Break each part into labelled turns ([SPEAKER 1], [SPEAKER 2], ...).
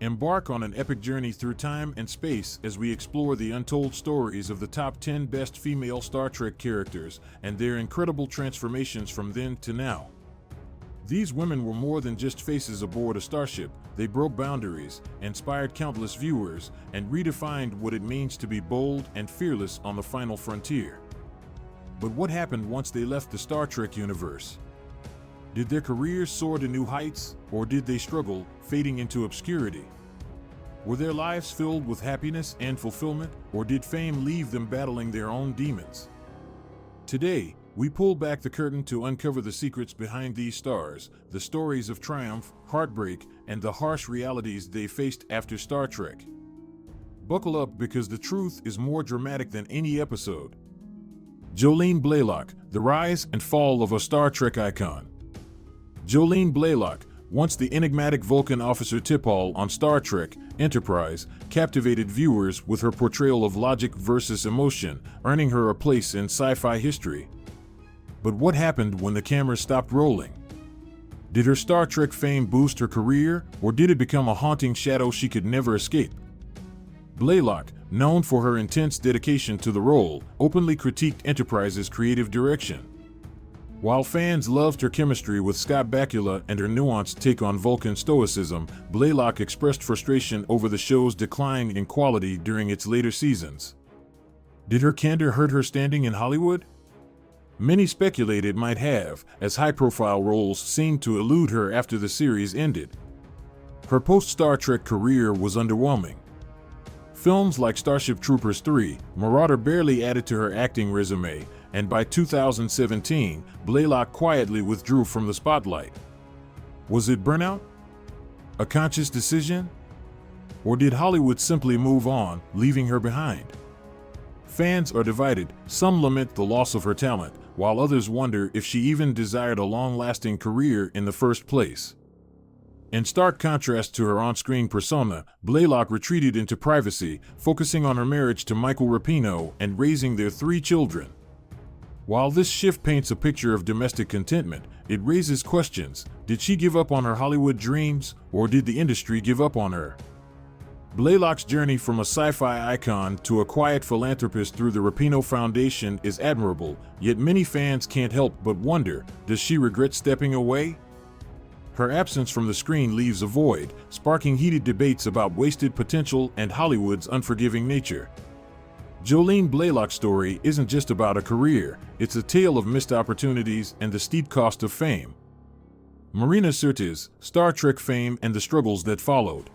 [SPEAKER 1] Embark on an epic journey through time and space as we explore the untold stories of the top 10 best female Star Trek characters and their incredible transformations from then to now. These women were more than just faces aboard a starship. They broke boundaries, inspired countless viewers, and redefined what it means to be bold and fearless on the final frontier. But what happened once they left the Star Trek universe? Did their careers soar to new heights, or did they struggle, fading into obscurity? Were their lives filled with happiness and fulfillment, or did fame leave them battling their own demons? Today, we pull back the curtain to uncover the secrets behind these stars, the stories of triumph, heartbreak, and the harsh realities they faced after Star Trek. Buckle up because the truth is more dramatic than any episode. Jolene Blalock, the rise and fall of a Star Trek icon. Jolene Blalock, once the enigmatic Vulcan officer T'Pol on Star Trek Enterprise, captivated viewers with her portrayal of logic versus emotion, earning her a place in sci-fi history. But what happened when the camera stopped rolling? Did her Star Trek fame boost her career, or did it become a haunting shadow she could never escape? Blalock, known for her intense dedication to the role, openly critiqued Enterprise's creative direction. While fans loved her chemistry with Scott Bakula and her nuanced take on Vulcan stoicism, Blalock expressed frustration over the show's decline in quality during its later seasons. Did her candor hurt her standing in Hollywood? Many speculate it might have, as high-profile roles seemed to elude her after the series ended. Her post-Star Trek career was underwhelming. Films like Starship Troopers 3, Marauder barely added to her acting resume, and by 2017, Blalock quietly withdrew from the spotlight. Was it burnout? A conscious decision? Or did Hollywood simply move on, leaving her behind? Fans are divided. Some lament the loss of her talent, while others wonder if she even desired a long-lasting career in the first place. In stark contrast to her on-screen persona, Blalock retreated into privacy, focusing on her marriage to Michael Rapino and raising their 3 children. While this shift paints a picture of domestic contentment, it raises questions. Did she give up on her Hollywood dreams, or did the industry give up on her? Blalock's journey from a sci-fi icon to a quiet philanthropist through the Rapino Foundation is admirable, yet many fans can't help but wonder, does she regret stepping away? Her absence from the screen leaves a void, sparking heated debates about wasted potential and Hollywood's unforgiving nature. Jolene Blalock's story isn't just about a career, it's a tale of missed opportunities and the steep cost of fame. Marina Sirtis, Star Trek fame and the struggles that followed.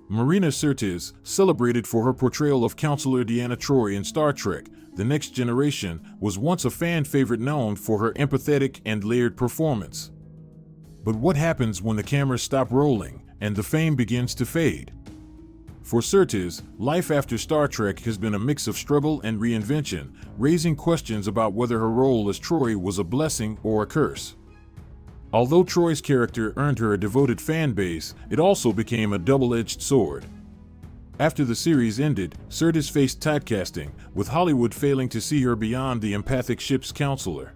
[SPEAKER 1] Marina Sirtis, celebrated for her portrayal of Counselor Deanna Troi in Star Trek: The Next Generation, was once a fan favorite known for her empathetic and layered performance. But what happens when the cameras stop rolling and the fame begins to fade? For Sirtis, life after Star Trek has been a mix of struggle and reinvention, raising questions about whether her role as Troi was a blessing or a curse. Although Troy's character earned her a devoted fan base, it also became a double-edged sword. After the series ended, Sirtis faced typecasting, with Hollywood failing to see her beyond the empathic ship's counselor.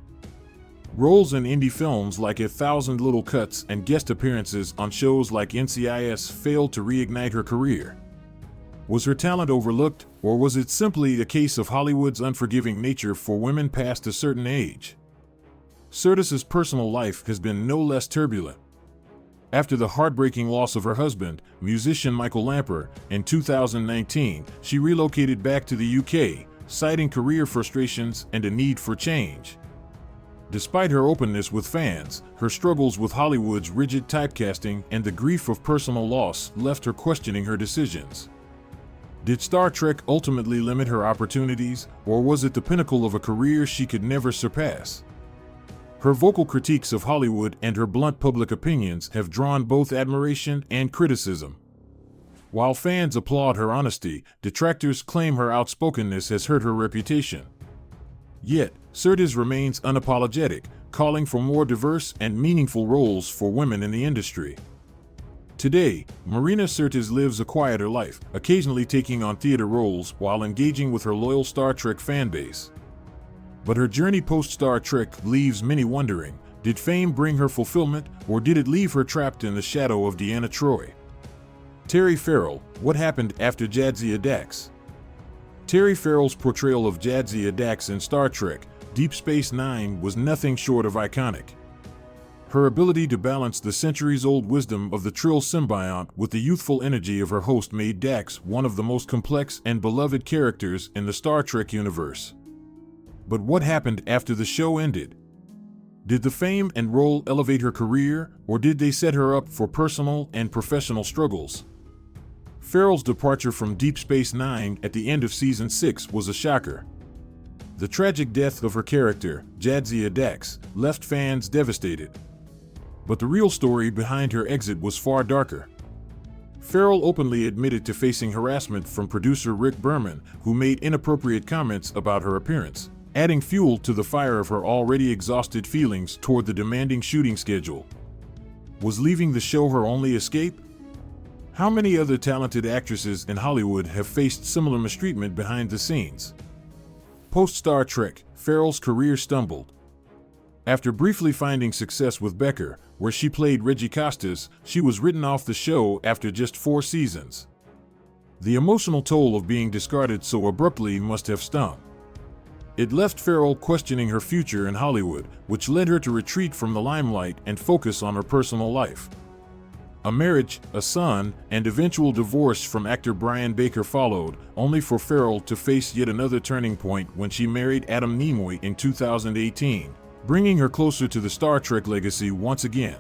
[SPEAKER 1] Roles in indie films like 1,000 Little Cuts and guest appearances on shows like NCIS failed to reignite her career. Was her talent overlooked, or was it simply a case of Hollywood's unforgiving nature for women past a certain age? Sirtis's personal life has been no less turbulent. After the heartbreaking loss of her husband, musician Michael Lamper, in 2019, she relocated back to the UK, citing career frustrations and a need for change. Despite her openness with fans, her struggles with Hollywood's rigid typecasting and the grief of personal loss left her questioning her decisions. Did Star Trek ultimately limit her opportunities, or was it the pinnacle of a career she could never surpass? Her vocal critiques of Hollywood and her blunt public opinions have drawn both admiration and criticism. While fans applaud her honesty, detractors claim her outspokenness has hurt her reputation. Yet, Sirtis remains unapologetic, calling for more diverse and meaningful roles for women in the industry. Today, Marina Sirtis lives a quieter life, occasionally taking on theater roles while engaging with her loyal Star Trek fanbase. But her journey post-Star Trek leaves many wondering, did fame bring her fulfillment, or did it leave her trapped in the shadow of Deanna Troi? Terry Farrell, what happened after Jadzia Dax? Terry Farrell's portrayal of Jadzia Dax in Star Trek Deep Space Nine was nothing short of iconic. Her ability to balance the centuries-old wisdom of the Trill symbiont with the youthful energy of her host made Dax one of the most complex and beloved characters in the Star Trek universe. But what happened after the show ended? Did the fame and role elevate her career, or did they set her up for personal and professional struggles? Farrell's departure from Deep Space Nine at the end of Season 6 was a shocker. The tragic death of her character, Jadzia Dax, left fans devastated. But the real story behind her exit was far darker. Farrell openly admitted to facing harassment from producer Rick Berman, who made inappropriate comments about her appearance, adding fuel to the fire of her already exhausted feelings toward the demanding shooting schedule. Was leaving the show her only escape? How many other talented actresses in Hollywood have faced similar mistreatment behind the scenes? Post-Star Trek, Farrell's career stumbled. After briefly finding success with Becker, where she played Reggie Costas, she was written off the show after just 4 seasons. The emotional toll of being discarded so abruptly must have stung. It left Farrell questioning her future in Hollywood, which led her to retreat from the limelight and focus on her personal life. A marriage, a son, and eventual divorce from actor Brian Baker followed, only for Farrell to face yet another turning point when she married Adam Nimoy in 2018, bringing her closer to the Star Trek legacy once again.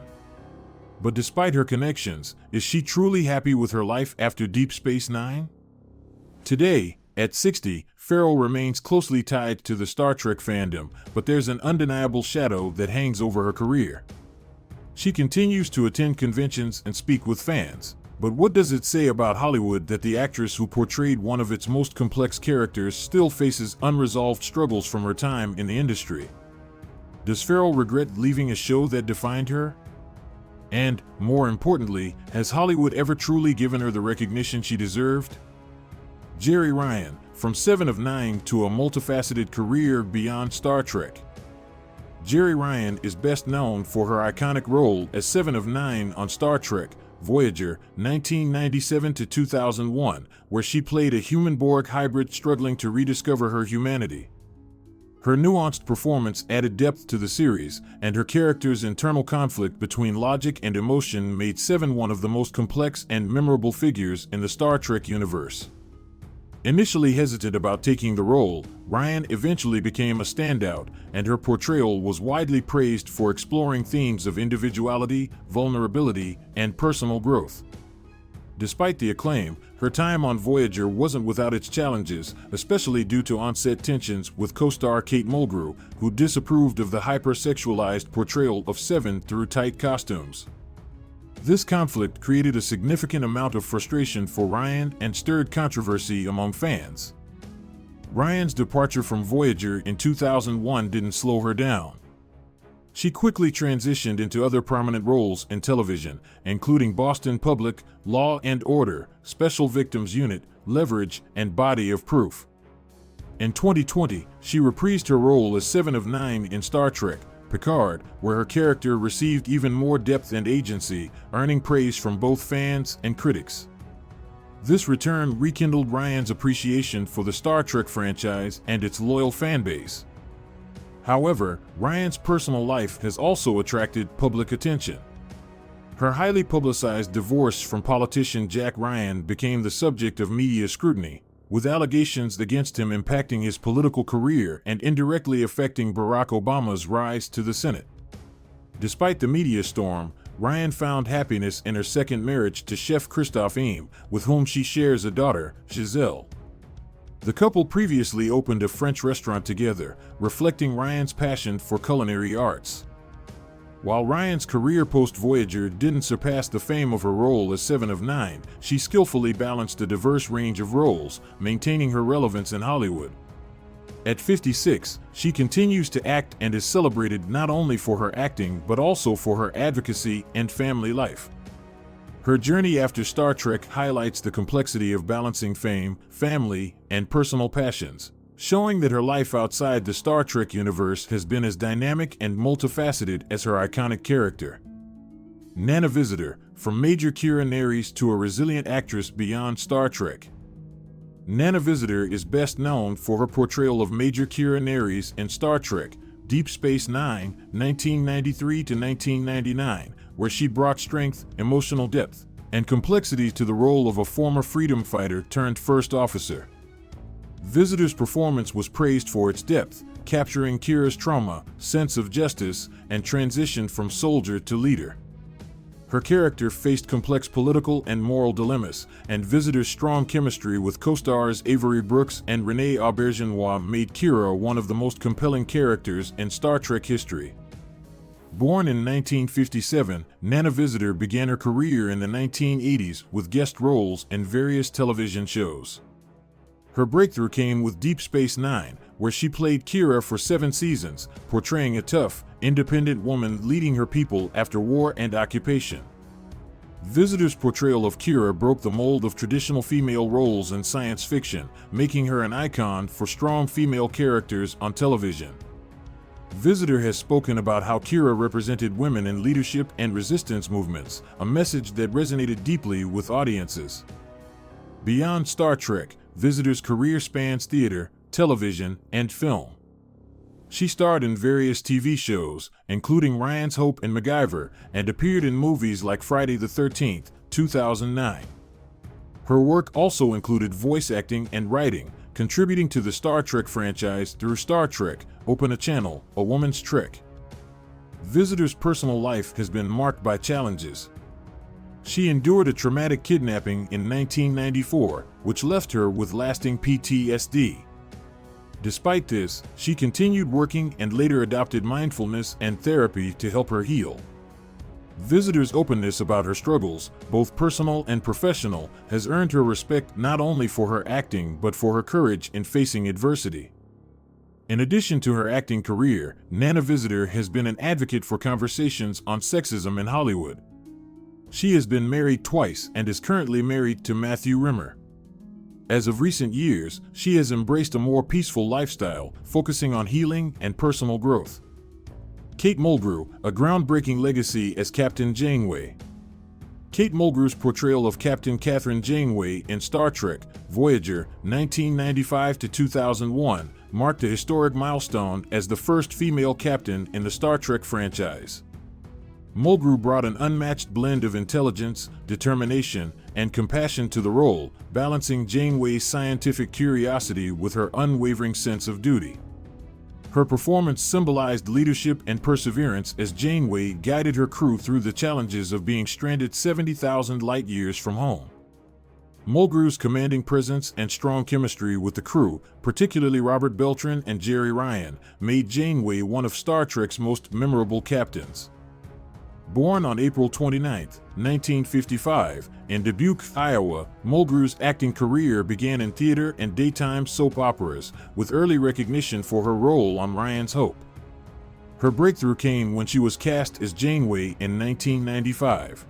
[SPEAKER 1] But despite her connections, is she truly happy with her life after Deep Space Nine? Today, at 60, Farrell remains closely tied to the Star Trek fandom, but there's an undeniable shadow that hangs over her career. She continues to attend conventions and speak with fans, but what does it say about Hollywood that the actress who portrayed one of its most complex characters still faces unresolved struggles from her time in the industry? Does Farrell regret leaving a show that defined her? And, more importantly, has Hollywood ever truly given her the recognition she deserved? Jeri Ryan, from 7 of 9 to a multifaceted career beyond Star Trek. Jeri Ryan is best known for her iconic role as 7 of 9 on Star Trek Voyager 1997 to 2001, where she played a human-Borg hybrid struggling to rediscover her humanity. Her nuanced performance added depth to the series, and her character's internal conflict between logic and emotion made 7 one of the most complex and memorable figures in the Star Trek universe. Initially hesitant about taking the role, Ryan eventually became a standout, and her portrayal was widely praised for exploring themes of individuality, vulnerability, and personal growth. Despite the acclaim, her time on Voyager wasn't without its challenges, especially due to on-set tensions with co-star Kate Mulgrew, who disapproved of the hypersexualized portrayal of 7 through tight costumes. This conflict created a significant amount of frustration for Ryan and stirred controversy among fans. Ryan's departure from Voyager in 2001 didn't slow her down. She quickly transitioned into other prominent roles in television, including Boston Public, Law and Order, Special Victims Unit, Leverage, and Body of Proof. In 2020, she reprised her role as 7 of 9 in Star Trek Picard, where her character received even more depth and agency, earning praise from both fans and critics. This return rekindled Ryan's appreciation for the Star Trek franchise and its loyal fanbase. However, Ryan's personal life has also attracted public attention. Her highly publicized divorce from politician Jack Ryan became the subject of media scrutiny, with allegations against him impacting his political career and indirectly affecting Barack Obama's rise to the Senate. Despite the media storm, Ryan found happiness in her second marriage to chef Christophe Eames, with whom she shares a daughter, Giselle. The couple previously opened a French restaurant together, reflecting Ryan's passion for culinary arts. While Ryan's career post-Voyager didn't surpass the fame of her role as 7 of 9, she skillfully balanced a diverse range of roles, maintaining her relevance in Hollywood. At 56, she continues to act and is celebrated not only for her acting but also for her advocacy and family life. Her journey after Star Trek highlights the complexity of balancing fame, family, and personal passions, showing that her life outside the Star Trek universe has been as dynamic and multifaceted as her iconic character. Nana Visitor, from Major Kira Nerys to a resilient actress beyond Star Trek. Nana Visitor is best known for her portrayal of Major Kira Nerys in Star Trek Deep Space Nine, 1993 to 1999, where she brought strength, emotional depth, and complexity to the role of a former freedom fighter turned first officer. Visitor's performance was praised for its depth, capturing Kira's trauma, sense of justice, and transition from soldier to leader. Her character faced complex political and moral dilemmas, and Visitor's strong chemistry with co-stars Avery Brooks and Renee Auberjonois made Kira one of the most compelling characters in Star Trek history. Born in 1957, Nana Visitor began her career in the 1980s with guest roles in various television shows. Her breakthrough came with Deep Space Nine, where she played Kira for 7 seasons, portraying a tough, independent woman leading her people after war and occupation. Visitor's portrayal of Kira broke the mold of traditional female roles in science fiction, making her an icon for strong female characters on television. Visitor has spoken about how Kira represented women in leadership and resistance movements, a message that resonated deeply with audiences. Beyond Star Trek, Visitor's career spans theater, television, and film. She starred in various TV shows, including Ryan's Hope and MacGyver, and appeared in movies like Friday the 13th, 2009. Her work also included voice acting and writing, contributing to the Star Trek franchise through Star Trek: Open a Channel, A Woman's Trek. Visitor's personal life has been marked by challenges. She endured a traumatic kidnapping in 1994, which left her with lasting PTSD. Despite this, she continued working and later adopted mindfulness and therapy to help her heal. Visitor's openness about her struggles, both personal and professional, has earned her respect not only for her acting but for her courage in facing adversity. In addition to her acting career, Nana Visitor has been an advocate for conversations on sexism in Hollywood. She has been married twice and is currently married to Matthew Rimmer. As of recent years, she has embraced a more peaceful lifestyle, focusing on healing and personal growth. Kate Mulgrew, a groundbreaking legacy as Captain Janeway. Kate Mulgrew's portrayal of Captain Catherine Janeway in Star Trek Voyager, 1995 to 2001, marked a historic milestone as the first female captain in the Star Trek franchise. Mulgrew brought an unmatched blend of intelligence, determination, and compassion to the role, balancing Janeway's scientific curiosity with her unwavering sense of duty. Her performance symbolized leadership and perseverance as Janeway guided her crew through the challenges of being stranded 70,000 light-years from home. Mulgrew's commanding presence and strong chemistry with the crew, particularly Robert Beltran and Jerry Ryan, made Janeway one of Star Trek's most memorable captains. Born on April 29, 1955, in Dubuque, Iowa, Mulgrew's acting career began in theater and daytime soap operas, with early recognition for her role on Ryan's Hope. Her breakthrough came when she was cast as Janeway in 1995.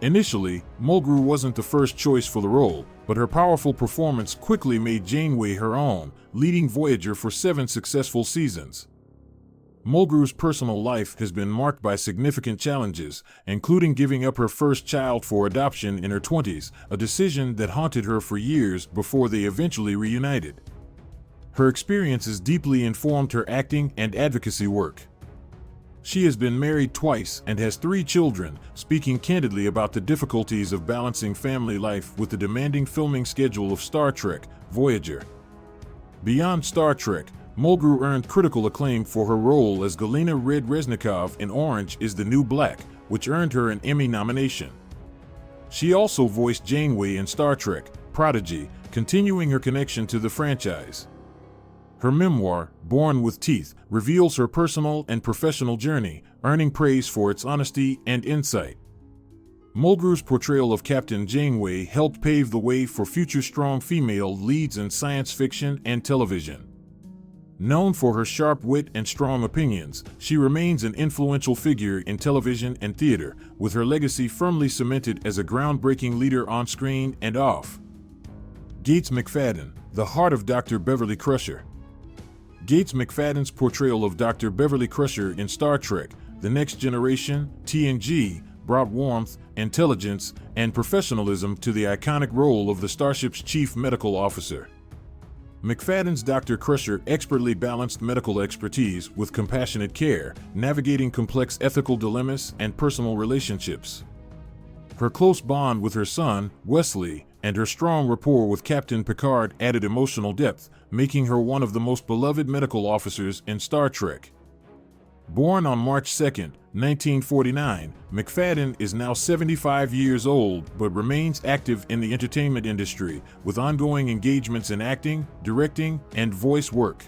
[SPEAKER 1] Initially, Mulgrew wasn't the first choice for the role, but her powerful performance quickly made Janeway her own, leading Voyager for 7 successful seasons. Mulgrew's personal life has been marked by significant challenges, including giving up her first child for adoption in her 20s, a decision that haunted her for years before they eventually reunited. Her experiences deeply informed her acting and advocacy work. She has been married twice and has 3 children, speaking candidly about the difficulties of balancing family life with the demanding filming schedule of Star Trek Voyager. Beyond Star Trek, Mulgrew earned critical acclaim for her role as Galina Red Reznikov in Orange is the New Black, which earned her an Emmy nomination. She also voiced Janeway in Star Trek Prodigy, continuing her connection to the franchise. Her memoir, Born with Teeth, reveals her personal and professional journey, earning praise for its honesty and insight. Mulgrew's portrayal of Captain Janeway helped pave the way for future strong female leads in science fiction and television. Known for her sharp wit and strong opinions, she remains an influential figure in television and theater, with her legacy firmly cemented as a groundbreaking leader on screen and off. Gates McFadden, the heart of Dr. Beverly Crusher. Gates McFadden's portrayal of Dr. Beverly Crusher in Star Trek The Next Generation, TNG, brought warmth, intelligence, and professionalism to the iconic role of the starship's chief medical officer. McFadden's Dr. Crusher expertly balanced medical expertise with compassionate care, navigating complex ethical dilemmas and personal relationships. Her close bond with her son, Wesley, and her strong rapport with Captain Picard added emotional depth, making her one of the most beloved medical officers in Star Trek. Born on March 2, 1949, McFadden is now 75 years old but remains active in the entertainment industry, with ongoing engagements in acting, directing, and voice work.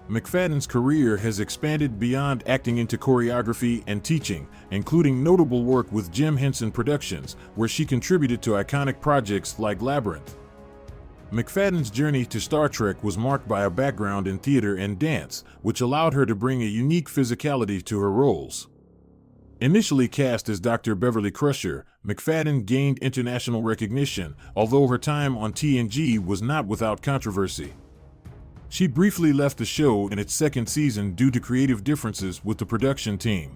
[SPEAKER 1] McFadden's career has expanded beyond acting into choreography and teaching, including notable work with Jim Henson Productions, where she contributed to iconic projects like Labyrinth. McFadden's journey to Star Trek was marked by a background in theater and dance, which allowed her to bring a unique physicality to her roles. Initially cast as Dr. Beverly Crusher, McFadden gained international recognition, although her time on TNG was not without controversy. She briefly left the show in its second season due to creative differences with the production team.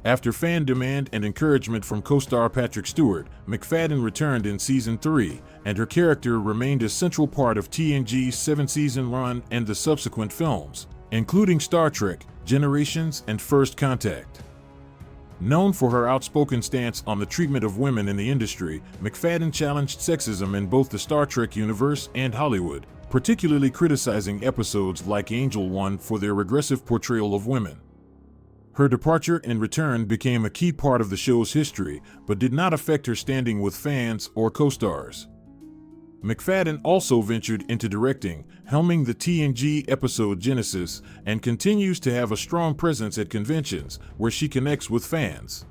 [SPEAKER 1] After fan demand and encouragement from co-star Patrick Stewart, McFadden returned in Season 3, and her character remained a central part of TNG's 7-season run and the subsequent films, including Star Trek, Generations, and First Contact. Known for her outspoken stance on the treatment of women in the industry, McFadden challenged sexism in both the Star Trek universe and Hollywood, particularly criticizing episodes like Angel 1 for their regressive portrayal of women. Her departure and return became a key part of the show's history, but did not affect her standing with fans or co-stars. McFadden also ventured into directing, helming the TNG episode Genesis, and continues to have a strong presence at conventions, where she connects with fans.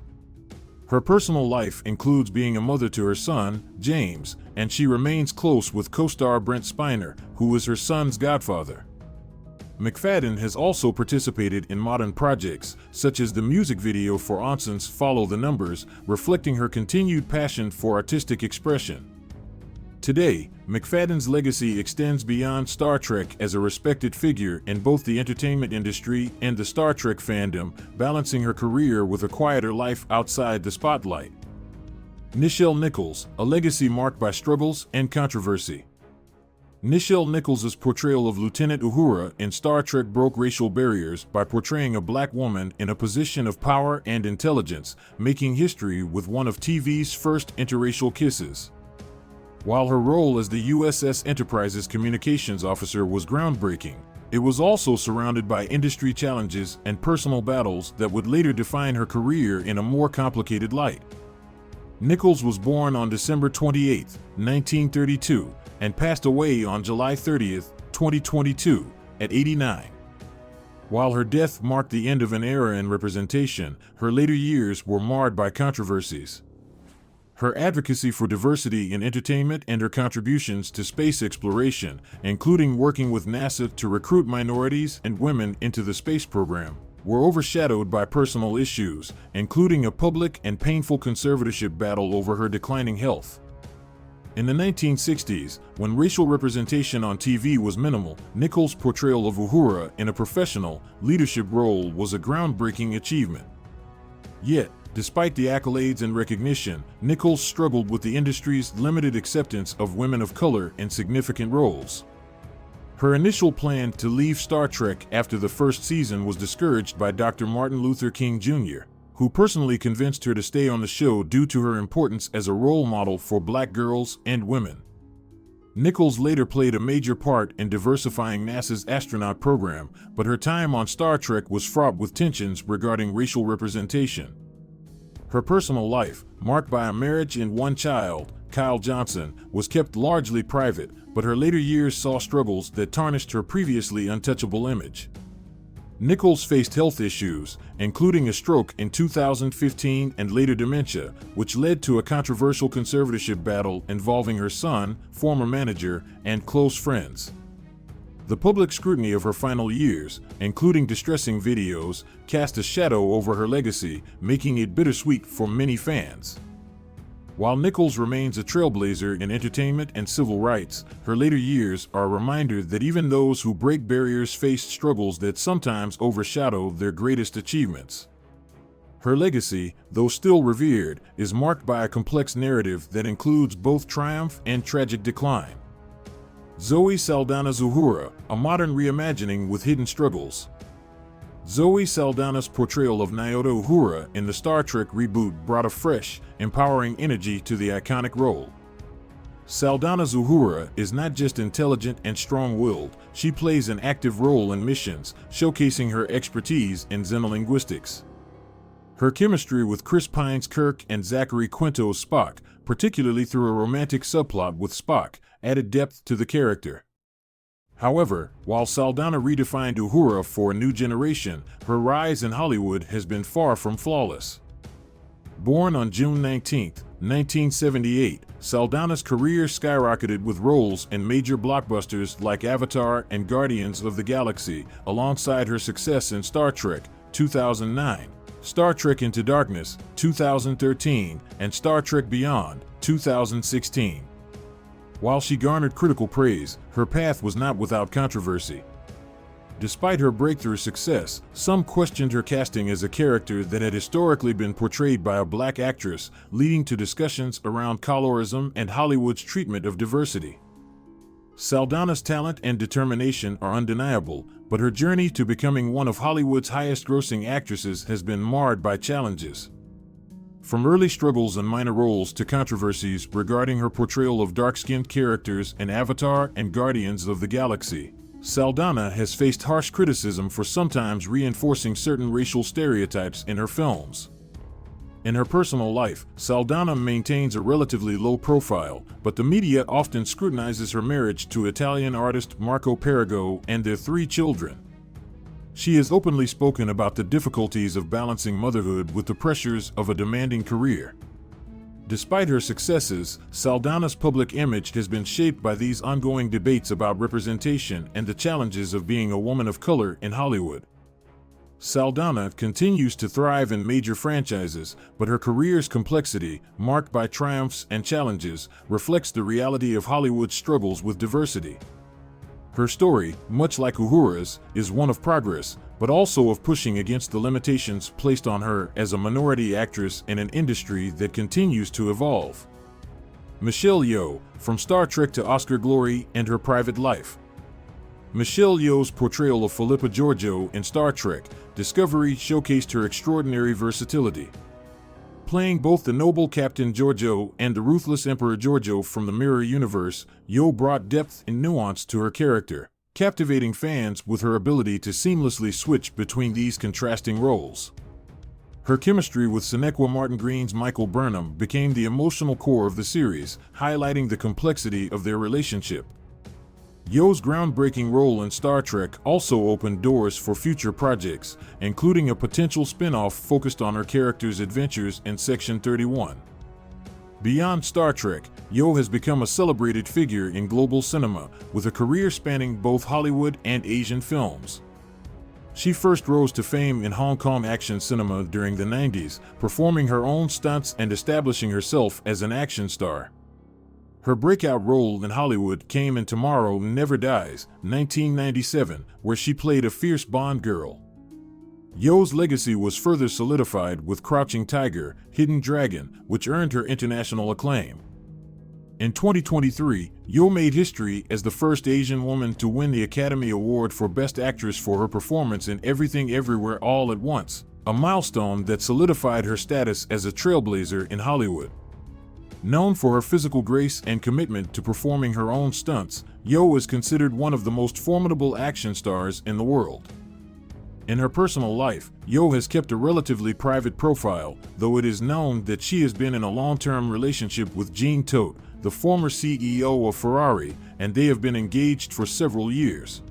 [SPEAKER 1] Her personal life includes being a mother to her son, James, and she remains close with co-star Brent Spiner, who is her son's godfather. McFadden has also participated in modern projects, such as the music video for Onson's Follow the Numbers, reflecting her continued passion for artistic expression. Today, McFadden's legacy extends beyond Star Trek as a respected figure in both the entertainment industry and the Star Trek fandom, balancing her career with a quieter life outside the spotlight. Nichelle Nichols, a legacy marked by struggles and controversy. Nichelle Nichols' portrayal of Lieutenant Uhura in Star Trek broke racial barriers by portraying a black woman in a position of power and intelligence, making history with one of TV's first interracial kisses. While her role as the USS Enterprise's communications officer was groundbreaking, it was also surrounded by industry challenges and personal battles that would later define her career in a more complicated light. Nichols was born on December 28, 1932, and passed away on July 30, 2022, at 89. While her death marked the end of an era in representation, her later years were marred by controversies. Her advocacy for diversity in entertainment and her contributions to space exploration, including working with NASA to recruit minorities and women into the space program, were overshadowed by personal issues, including a public and painful conservatorship battle over her declining health. In the 1960s, when racial representation on TV was minimal, Nichols' portrayal of Uhura in a professional, leadership role was a groundbreaking achievement. Yet, despite the accolades and recognition, Nichols struggled with the industry's limited acceptance of women of color in significant roles. Her initial plan to leave Star Trek after the first season was discouraged by Dr. Martin Luther King Jr., who personally convinced her to stay on the show due to her importance as a role model for black girls and women. Nichols later played a major part in diversifying NASA's astronaut program, but her time on Star Trek was fraught with tensions regarding racial representation. Her personal life, marked by a marriage and one child, Kyle Johnson, was kept largely private, but her later years saw struggles that tarnished her previously untouchable image. Nichols faced health issues, including a stroke in 2015 and later dementia, which led to a controversial conservatorship battle involving her son, former manager, and close friends. The public scrutiny of her final years, including distressing videos, cast a shadow over her legacy, making it bittersweet for many fans. While Nichols remains a trailblazer in entertainment and civil rights, her later years are a reminder that even those who break barriers face struggles that sometimes overshadow their greatest achievements. Her legacy, though still revered, is marked by a complex narrative that includes both triumph and tragic decline. Zoe Saldana's Uhura, a modern reimagining with hidden struggles. Zoe Saldana's portrayal of Nyota Uhura in the Star Trek reboot brought a fresh, empowering energy to the iconic role. Saldana's Uhura is not just intelligent and strong-willed, she plays an active role in missions, showcasing her expertise in xenolinguistics. Her chemistry with Chris Pine's Kirk and Zachary Quinto's Spock, particularly through a romantic subplot with Spock, added depth to the character. However, while Saldana redefined Uhura for a new generation, her rise in Hollywood has been far from flawless. Born on June 19, 1978, Saldana's career skyrocketed with roles in major blockbusters like Avatar and Guardians of the Galaxy, alongside her success in Star Trek, 2009, Star Trek Into Darkness, 2013, and Star Trek Beyond, 2016. While she garnered critical praise, her path was not without controversy. Despite her breakthrough success, some questioned her casting as a character that had historically been portrayed by a black actress, leading to discussions around colorism and Hollywood's treatment of diversity. Saldana's talent and determination are undeniable, but her journey to becoming one of Hollywood's highest-grossing actresses has been marred by challenges. From early struggles and minor roles to controversies regarding her portrayal of dark-skinned characters in Avatar and Guardians of the Galaxy, Saldana has faced harsh criticism for sometimes reinforcing certain racial stereotypes in her films. In her personal life, Saldana maintains a relatively low profile, but the media often scrutinizes her marriage to Italian artist Marco Perigo and their 3 children. She has openly spoken about the difficulties of balancing motherhood with the pressures of a demanding career. Despite her successes, Saldana's public image has been shaped by these ongoing debates about representation and the challenges of being a woman of color in Hollywood. Saldana continues to thrive in major franchises, but her career's complexity, marked by triumphs and challenges, reflects the reality of Hollywood's struggles with diversity. Her story, much like Uhura's, is one of progress, but also of pushing against the limitations placed on her as a minority actress in an industry that continues to evolve. Michelle Yeoh, from Star Trek to Oscar glory and her private life. Michelle Yeoh's portrayal of Philippa Georgiou in Star Trek Discovery showcased her extraordinary versatility. Playing both the noble Captain Georgiou and the ruthless Emperor Georgiou from the Mirror Universe, Yeoh brought depth and nuance to her character, captivating fans with her ability to seamlessly switch between these contrasting roles. Her chemistry with Sonequa Martin Green's Michael Burnham became the emotional core of the series, highlighting the complexity of their relationship. Yeoh's groundbreaking role in Star Trek also opened doors for future projects, including a potential spin-off focused on her character's adventures in Section 31. Beyond Star Trek, Yeoh has become a celebrated figure in global cinema, with a career spanning both Hollywood and Asian films. She first rose to fame in Hong Kong action cinema during the 90s, performing her own stunts and establishing herself as an action star. Her breakout role in Hollywood came in Tomorrow Never Dies, 1997, where she played a fierce Bond girl. Yeoh's legacy was further solidified with Crouching Tiger, Hidden Dragon, which earned her international acclaim. In 2023, Yeoh made history as the first Asian woman to win the Academy Award for Best Actress for her performance in Everything Everywhere All at Once, a milestone that solidified her status as a trailblazer in Hollywood. Known for her physical grace and commitment to performing her own stunts, Yeoh is considered one of the most formidable action stars in the world. In her personal life, Yeoh has kept a relatively private profile, though it is known that she has been in a long-term relationship with Jean Todt, the former CEO of Ferrari, and they have been engaged for several years.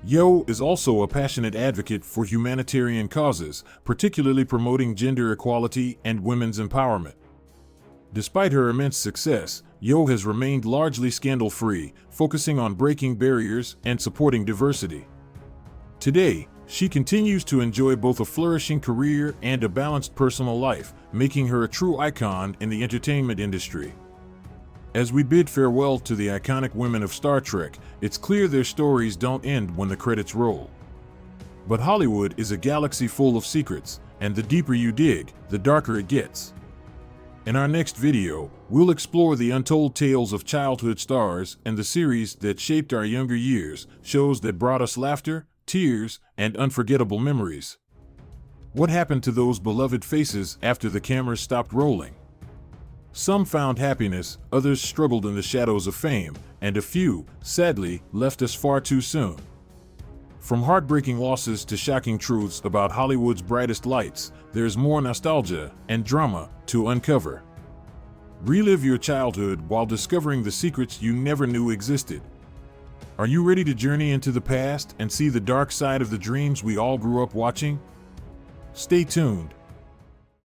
[SPEAKER 1] Yeoh is also a passionate advocate for humanitarian causes, particularly promoting gender equality and women's empowerment. Despite her immense success, Yeoh has remained largely scandal-free, focusing on breaking barriers and supporting diversity. Today, she continues to enjoy both a flourishing career and a balanced personal life, making her a true icon in the entertainment industry. As we bid farewell to the iconic women of Star Trek, it's clear their stories don't end when the credits roll. But Hollywood is a galaxy full of secrets, And the deeper you dig, the darker it gets. In our next video, we'll explore the untold tales of childhood stars and the series that shaped our younger years, shows that brought us laughter, tears, and unforgettable memories. What happened to those beloved faces after the cameras stopped rolling? Some found happiness, others struggled in the shadows of fame, and a few, sadly, left us far too soon. From heartbreaking losses to shocking truths about Hollywood's brightest lights, there's more nostalgia and drama to uncover. Relive your childhood while discovering the secrets you never knew existed. Are you ready to journey into the past and see the dark side of the dreams we all grew up watching? Stay tuned.